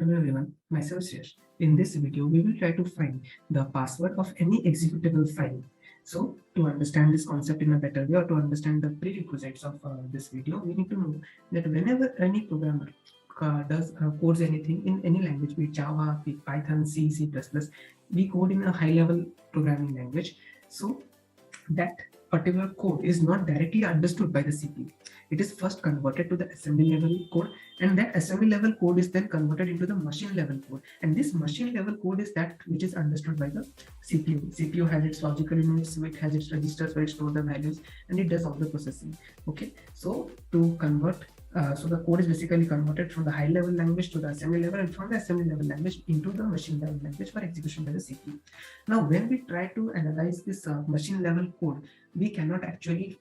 Hello everyone, myself Yash. In this video, we will try to find the password of any executable file. So, to understand this concept in a better way or to understand the prerequisites of this video, we need to know that whenever any programmer does codes anything in any language, be it Java, be it Python, C, C++, we code in a high-level programming language. So, that particular code is not directly understood by the CPU. It is first converted to the assembly level code, and that assembly level code is then converted into the machine level code. And this machine level code is that which is understood by the CPU. CPU has its logical units, so it has its registers where it stores the values, and it does all the processing. Okay, so to convert so the code is basically converted from the high level language to the assembly level, and from the assembly level language into the machine level language for execution by the CPU. Now, when we try to analyze this machine level code, we cannot actually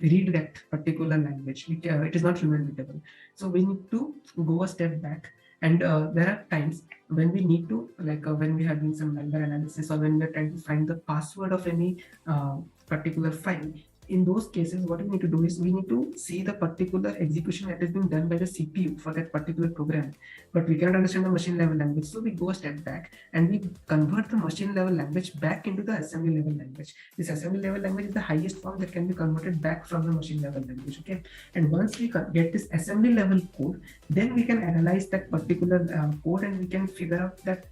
read that particular language. It is not human readable. So we need to go a step back. And there are times when we need to, when we are doing some malware analysis or when we are trying to find the password of any particular file. In those cases, what we need to do is we need to see the particular execution that is being done by the CPU for that particular program. But we cannot understand the machine level language. So we go a step back and we convert the machine level language back into the assembly level language. This assembly level language is the highest form that can be converted back from the machine level language. Okay. And once we get this assembly level code, then we can analyze that particular code and we can figure out that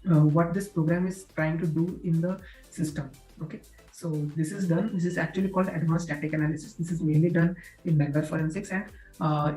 what this program is trying to do in the system. Okay, so this is done. This is actually called advanced static analysis. This is mainly done in malware forensics, and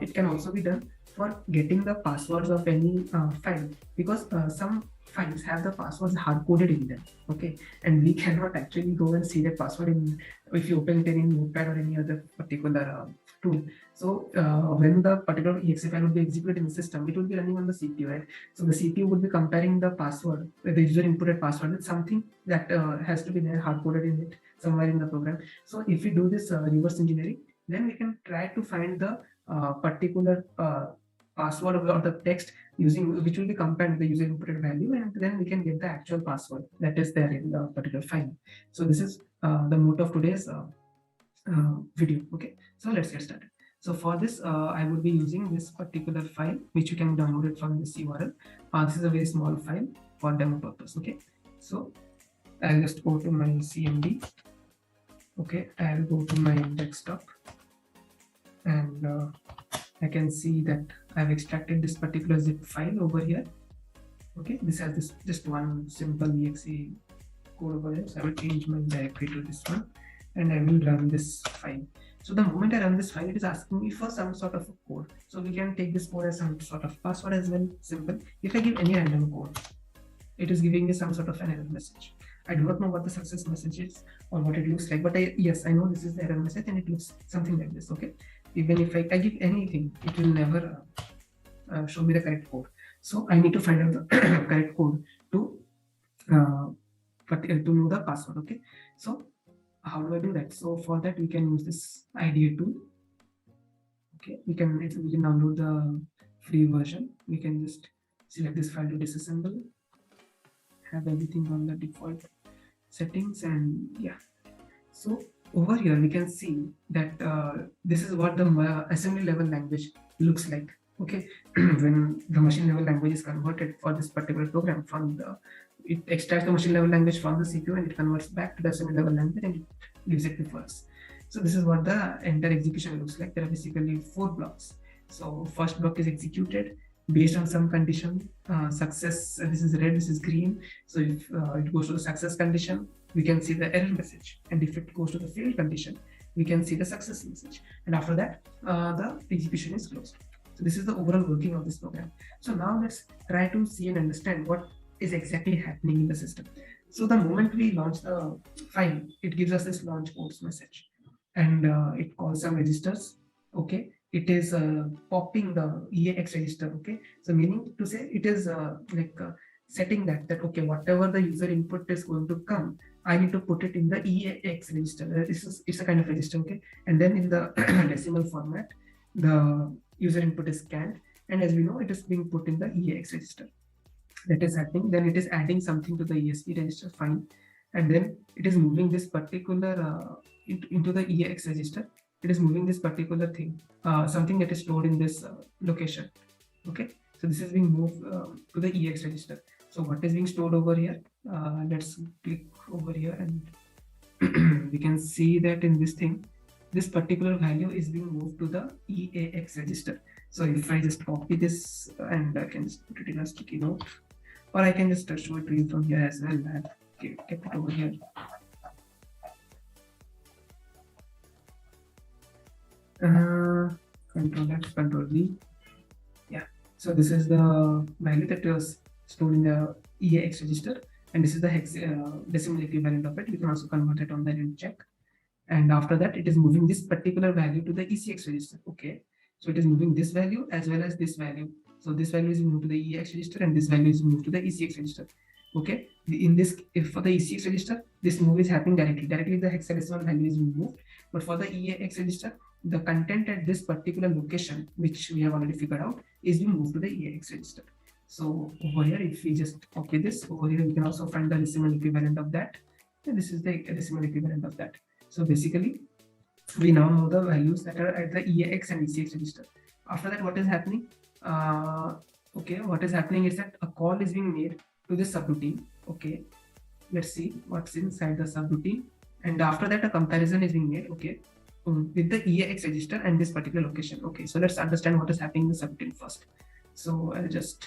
it can also be done for getting the passwords of any file, because some files have the passwords hard coded in them. Okay, and we cannot actually go and see that password in if you open it in Notepad or any other particular tool. So when the particular exe file will be executed in the system, it will be running on the CPU, right? So the CPU would be comparing the password, the user inputted password, with something that has to be there hard coded in it somewhere in the program. So if we do this reverse engineering, then we can try to find the particular password or the text using which will be compared with the user inputted value, and then we can get the actual password that is there in the particular file. So this is the mood of today's video. Okay, so let's get started. So for this, I would be using this particular file, which you can download it from this URL. This is a very small file for demo purpose. Okay, so I'll just go to my CMD. Okay, I'll go to my desktop, and I can see that I've extracted this particular zip file over here. Okay, this has this just one simple exe code over here. So I will change my directory to this one, and I will run this file. So the moment I run this file, it is asking me for some sort of a code. So we can take this code as some sort of password as well. Simple. If I give any random code, it is giving me some sort of an error message. I do not know what the success message is or what it looks like, but yes, I know this is the error message and it looks something like this. Okay, even if I give anything, it will never show me the correct code. So I need to find out the correct code to know the password. Okay, so how do I do that? So for that, we can use this IDEA tool. Okay, we can download the free version. We can just select this file to disassemble, have everything on the default settings, and yeah. So over here we can see that this is what the assembly level language looks like. Okay, when the machine level language is converted for this particular program, from the it extracts the machine level language from the CPU and it converts back to the assembly level language and it gives it to us. So this is what the entire execution looks like. There are basically 4 blocks. So first block is executed based on some condition. Success, this is red, this is green. So if it goes to the success condition, we can see the error message, and if it goes to the failed condition, we can see the success message, and after that the execution is closed. So this is the overall working of this program. So now let's try to see and understand what is exactly happening in the system. So the moment we launch the file, it gives us this launch codes message, and it calls some registers. Okay, it is popping the EAX register. Okay, so meaning to say it is setting that okay, whatever the user input is going to come, I need to put it in the EAX register. It's a kind of register. Okay, and then in the decimal format, the user input is scanned, and as we know, it is being put in the EAX register. That is happening. Then it is adding something to the ESP register. Fine, and then it is moving this particular into the EAX register. It is moving this particular thing, something that is stored in this location. Okay, So this is being moved to the EX register. So what is being stored over here? Let's click over here and we can see that in this thing, this particular value is being moved to the EAX register. So if I just copy this and I can just put it in a sticky note, or I can just show it to you from here as well. And kept it over here. Control F, Control V. Yeah. So this is the value that was stored in the EAX register, and this is the hex decimal equivalent of it. You can also convert it on the int check. And after that, it is moving this particular value to the ECX register. Okay. So it is moving this value as well as this value. So this value is moved to the EAX register and this value is moved to the ECX register. Okay. In this, if for the ECX register, this move is happening directly. Directly the hexadecimal value is moved. But for the EAX register, the content at this particular location, which we have already figured out, is being moved to the EAX register. So over here, if we just copy this, over here we can also find the decimal equivalent of that. And this is the decimal equivalent of that. So basically, we now know the values that are at the EAX and ECX register. After that, what is happening? Okay, what is happening is that a call is being made to this subroutine. Okay, let's see what's inside the subroutine. And after that, a comparison is being made. Okay, with the EAX register and this particular location. Okay, so let's understand what is happening in the subroutine first. So I'll just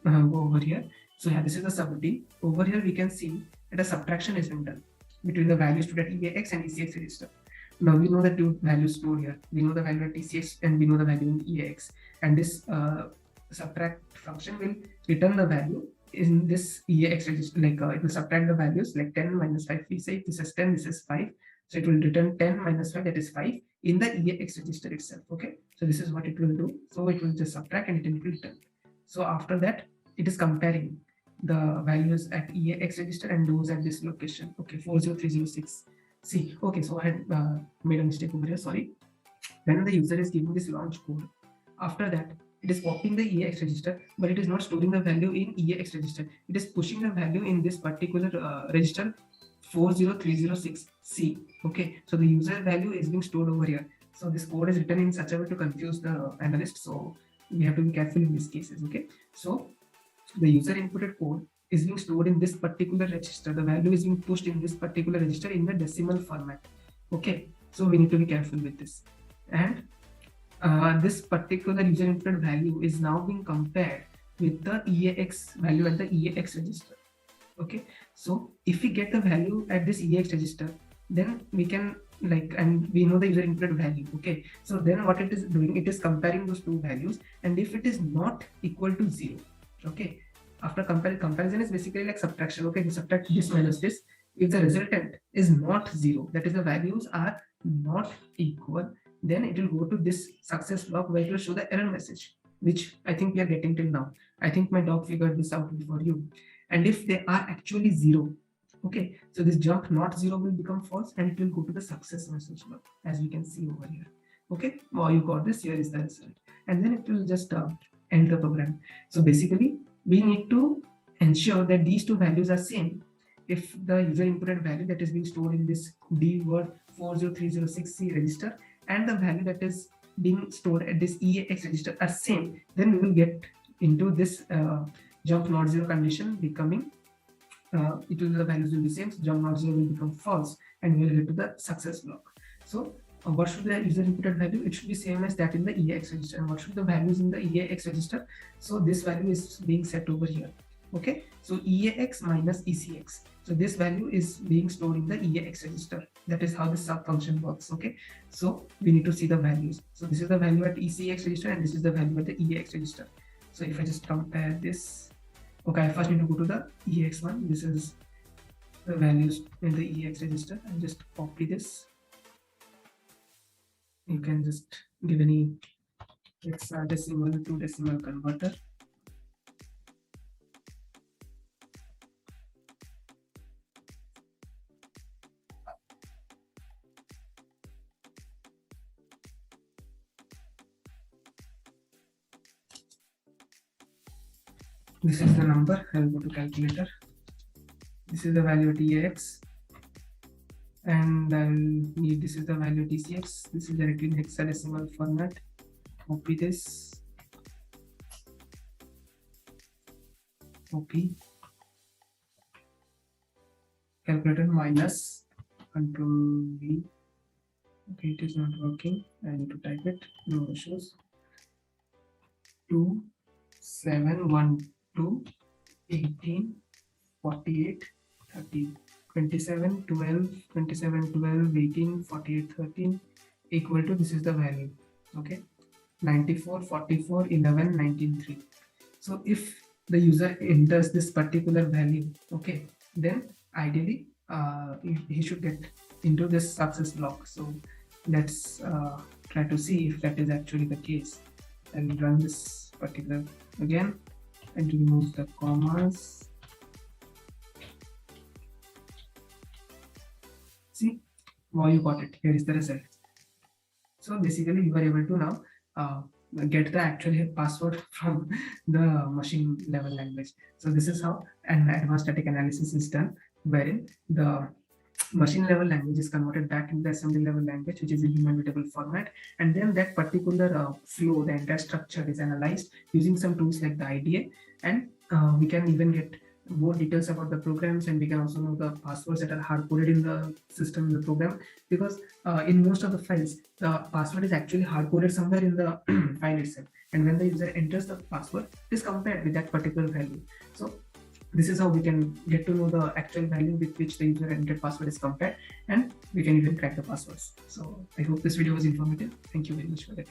go over here. So yeah, this is the subroutine. Over here, we can see that a subtraction is being done between the values stored at EAX and ECX register. Now we know the two values stored here. We know the value at ECX and we know the value in EAX. And this subtract function will return the value in this EAX register. Like it will subtract the values like 10 minus 5. We say this is 10, this is 5. So it will return 10 minus 5, that is 5 in the EAX register itself. Okay. So this is what it will do. So it will just subtract and it will return. So after that, it is comparing the values at EAX register and those at this location. Okay, 40306. See, okay, so I had made a mistake over here. Sorry. When the user is giving this launch code, after that, it is copying the EAX register, but it is not storing the value in EAX register. It is pushing the value in this particular register 40306C. Okay, so the user value is being stored over here. So this code is written in such a way to confuse the analyst. So we have to be careful in these cases. Okay, so the user inputted code is being stored in this particular register. The value is being pushed in this particular register in the decimal format. Okay, so we need to be careful with this. And this particular user inputted value is now being compared with the EAX value at the EAX register. Okay, so if we get the value at this EAX register, then we can and we know the user inputted value. Okay, so then what it is doing, it is comparing those two values, and if it is not equal to 0, okay, after comparison is basically like subtraction. Okay, we subtract this minus this. If the resultant is not 0, that is the values are not equal, then it will go to this success block where it will show the error message, which I think we are getting till now. I think my dog figured this out before you. And if they are actually 0, okay, so this jump not 0 will become false and it will go to the success message block, as we can see over here. Okay, well, you got this, here is the result, and then it will just end the program. So basically, we need to ensure that these two values are same. If the user inputted value that is being stored in this D word 40306C register and the value that is being stored at this EAX register are same, then we will get into this jump not 0 condition becoming the values will be same, so jump not 0 will become false, and we will get to the success block. So what should the user inputted value? It should be same as that in the EAX register. And what should the values in the EAX register? So this value is being set over here. Okay, so EAX minus ECX. So this value is being stored in the EAX register. That is how the sub function works. Okay, so we need to see the values. So this is the value at ECX register and this is the value at the EAX register. So if I just compare this, okay, I first need to go to the EAX one. This is the values in the EAX register, and just copy this. You can just give any hexadecimal to decimal converter. This is the number. I will go to calculator. This is the value at EAX, and I will need this is the value at ECX. This is directly in hexadecimal format. Copy this, OP calculator minus control V. Okay, it is not working. I need to type it. No issues. 2 7 1 2 18 48 30 27 12 27 12 18 48 13 equal to, this is the value, okay, 94 44 11 19 3. So if the user enters this particular value, okay, then ideally he should get into this success block. So let's try to see if that is actually the case. I will run this particular again and remove the commas. See, wow, you got it. Here is the result. So basically you are able to now get the actual password from the machine level language. So this is how an advanced static analysis is done, wherein the machine level language is converted back into the assembly level language, which is in human mutable format, and then that particular flow, the entire structure is analyzed using some tools like the IDA, and we can even get more details about the programs, and we can also know the passwords that are hard coded in the system, in the program, because in most of the files the password is actually hard coded somewhere in the file itself, and when the user enters the password, it is compared with that particular value. So this is how we can get to know the actual value with which the user entered password is compared, and we can even crack the passwords. So I hope this video was informative. Thank you very much for that.